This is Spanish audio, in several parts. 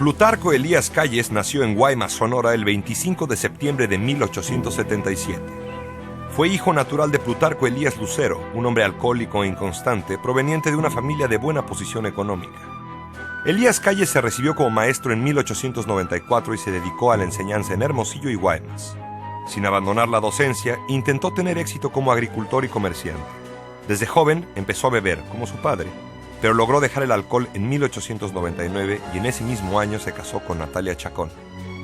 Plutarco Elías Calles nació en Guaymas, Sonora, el 25 de septiembre de 1877. Fue hijo natural de Plutarco Elías Lucero, un hombre alcohólico e inconstante, proveniente de una familia de buena posición económica. Elías Calles se recibió como maestro en 1894 y se dedicó a la enseñanza en Hermosillo y Guaymas. Sin abandonar la docencia, intentó tener éxito como agricultor y comerciante. Desde joven empezó a beber, como su padre, pero logró dejar el alcohol en 1899 y en ese mismo año se casó con Natalia Chacón.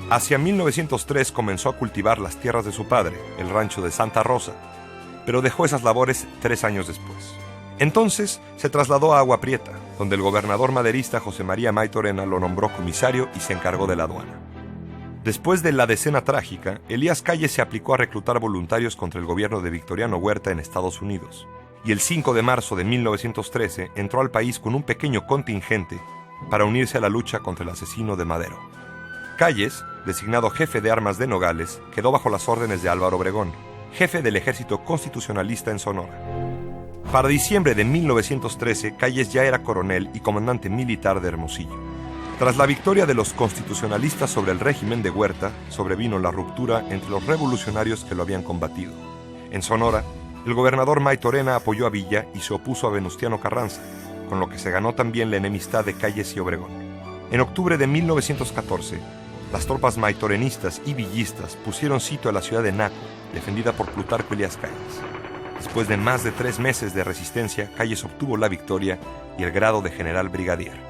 Hacia 1903 comenzó a cultivar las tierras de su padre, el rancho de Santa Rosa, pero dejó esas labores 3 años después. Entonces se trasladó a Agua Prieta, donde el gobernador maderista José María Maytorena lo nombró comisario y se encargó de la aduana. Después de la Decena Trágica, Elías Calles se aplicó a reclutar voluntarios contra el gobierno de Victoriano Huerta en Estados Unidos, y el 5 de marzo de 1913 entró al país con un pequeño contingente para unirse a la lucha contra el asesino de Madero. Calles, designado jefe de armas de Nogales, quedó bajo las órdenes de Álvaro Obregón, jefe del ejército constitucionalista en Sonora. Para diciembre de 1913, Calles ya era coronel y comandante militar de Hermosillo. Tras la victoria de los constitucionalistas sobre el régimen de Huerta, sobrevino la ruptura entre los revolucionarios que lo habían combatido. En Sonora, el gobernador Maytorena apoyó a Villa y se opuso a Venustiano Carranza, con lo que se ganó también la enemistad de Calles y Obregón. En octubre de 1914, las tropas maytorenistas y villistas pusieron sitio a la ciudad de Naco, defendida por Plutarco Elías Calles. Después de más de 3 meses de resistencia, Calles obtuvo la victoria y el grado de general brigadier.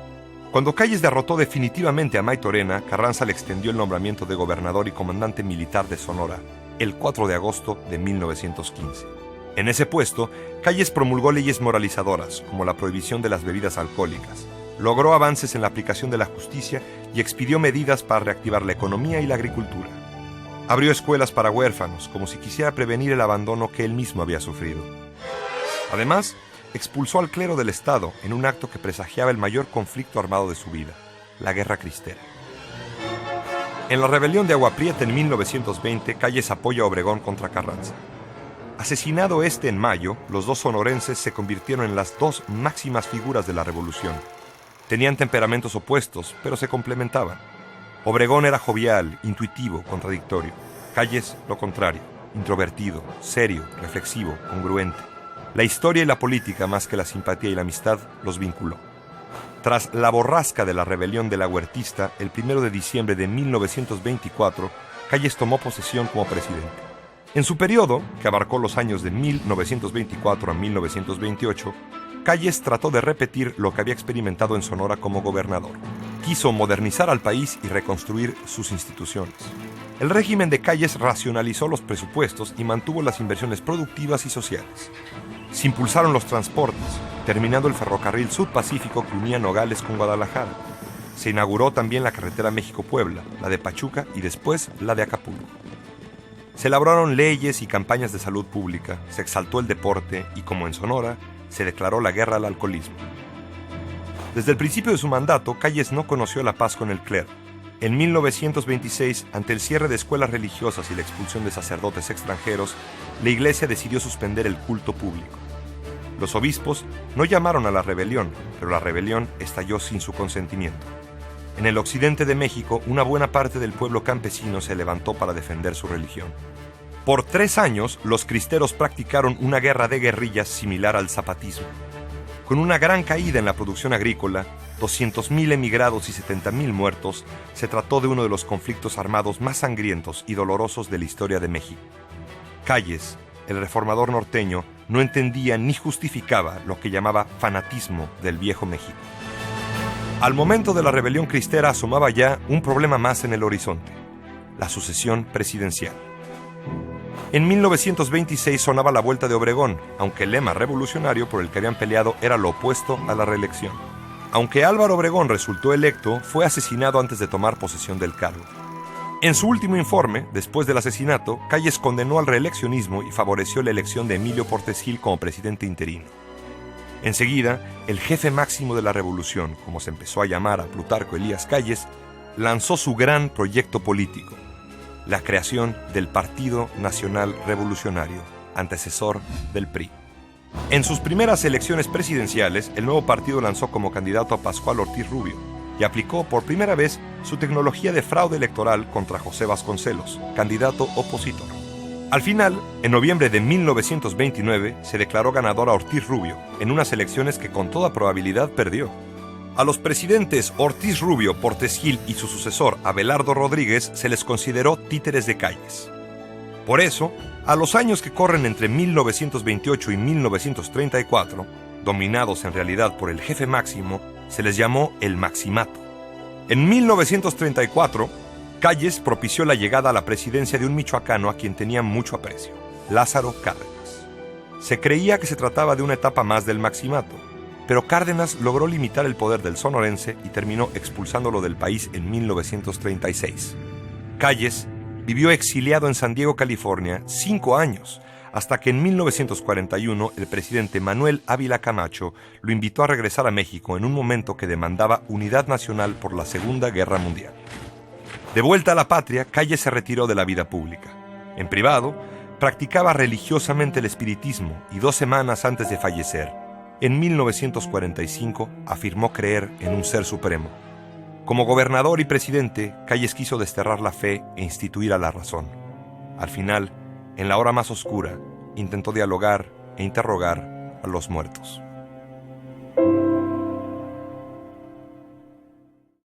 Cuando Calles derrotó definitivamente a Maytorena, Carranza le extendió el nombramiento de gobernador y comandante militar de Sonora el 4 de agosto de 1915. En ese puesto, Calles promulgó leyes moralizadoras, como la prohibición de las bebidas alcohólicas. Logró avances en la aplicación de la justicia y expidió medidas para reactivar la economía y la agricultura. Abrió escuelas para huérfanos, como si quisiera prevenir el abandono que él mismo había sufrido. Además, expulsó al clero del Estado en un acto que presagiaba el mayor conflicto armado de su vida, la Guerra Cristera. En la rebelión de Agua Prieta en 1920, Calles apoya a Obregón contra Carranza. Asesinado este en mayo, los dos sonorenses se convirtieron en las 2 máximas figuras de la revolución. Tenían temperamentos opuestos, pero se complementaban. Obregón era jovial, intuitivo, contradictorio. Calles, lo contrario, introvertido, serio, reflexivo, congruente. La historia y la política, más que la simpatía y la amistad, los vinculó. Tras la borrasca de la rebelión de la Huertista, el 1 de diciembre de 1924, Calles tomó posesión como presidente. En su periodo, que abarcó los años de 1924 a 1928, Calles trató de repetir lo que había experimentado en Sonora como gobernador. Quiso modernizar al país y reconstruir sus instituciones. El régimen de Calles racionalizó los presupuestos y mantuvo las inversiones productivas y sociales. Se impulsaron los transportes, terminando el ferrocarril Sud-Pacífico que unía Nogales con Guadalajara. Se inauguró también la carretera México-Puebla, la de Pachuca y después la de Acapulco. Se elaboraron leyes y campañas de salud pública, se exaltó el deporte y, como en Sonora, se declaró la guerra al alcoholismo. Desde el principio de su mandato, Calles no conoció la paz con el clero. En 1926, ante el cierre de escuelas religiosas y la expulsión de sacerdotes extranjeros, la Iglesia decidió suspender el culto público. Los obispos no llamaron a la rebelión, pero la rebelión estalló sin su consentimiento. En el occidente de México, una buena parte del pueblo campesino se levantó para defender su religión. Por 3 años, los cristeros practicaron una guerra de guerrillas similar al zapatismo. Con una gran caída en la producción agrícola, 200.000 emigrados y 70.000 muertos, se trató de uno de los conflictos armados más sangrientos y dolorosos de la historia de México. Calles, el reformador norteño, no entendía ni justificaba lo que llamaba fanatismo del viejo México. Al momento de la rebelión cristera asomaba ya un problema más en el horizonte: la sucesión presidencial. En 1926 sonaba la vuelta de Obregón, aunque el lema revolucionario por el que habían peleado era lo opuesto a la reelección. Aunque Álvaro Obregón resultó electo, fue asesinado antes de tomar posesión del cargo. En su último informe, después del asesinato, Calles condenó al reeleccionismo y favoreció la elección de Emilio Portes Gil como presidente interino. Enseguida, el jefe máximo de la revolución, como se empezó a llamar a Plutarco Elías Calles, lanzó su gran proyecto político: la creación del Partido Nacional Revolucionario, antecesor del PRI. En sus primeras elecciones presidenciales, el nuevo partido lanzó como candidato a Pascual Ortiz Rubio, y aplicó por primera vez su tecnología de fraude electoral contra José Vasconcelos, candidato opositor. Al final, en noviembre de 1929, se declaró ganador a Ortiz Rubio, en unas elecciones que con toda probabilidad perdió. A los presidentes Ortiz Rubio, Portes Gil y su sucesor Abelardo Rodríguez se les consideró títeres de Calles. Por eso, a los años que corren entre 1928 y 1934, dominados en realidad por el jefe máximo, se les llamó el Maximato. En 1934, Calles propició la llegada a la presidencia de un michoacano a quien tenía mucho aprecio, Lázaro Cárdenas. Se creía que se trataba de una etapa más del Maximato, pero Cárdenas logró limitar el poder del sonorense y terminó expulsándolo del país en 1936. Calles vivió exiliado en San Diego, California, 5 años, hasta que en 1941 el presidente Manuel Ávila Camacho lo invitó a regresar a México en un momento que demandaba unidad nacional por la Segunda Guerra Mundial. De vuelta a la patria, Calles se retiró de la vida pública. En privado, practicaba religiosamente el espiritismo y 2 semanas antes de fallecer, en 1945, afirmó creer en un ser supremo. Como gobernador y presidente, Calles quiso desterrar la fe e instituir a la razón. Al final, en la hora más oscura, intentó dialogar e interrogar a los muertos.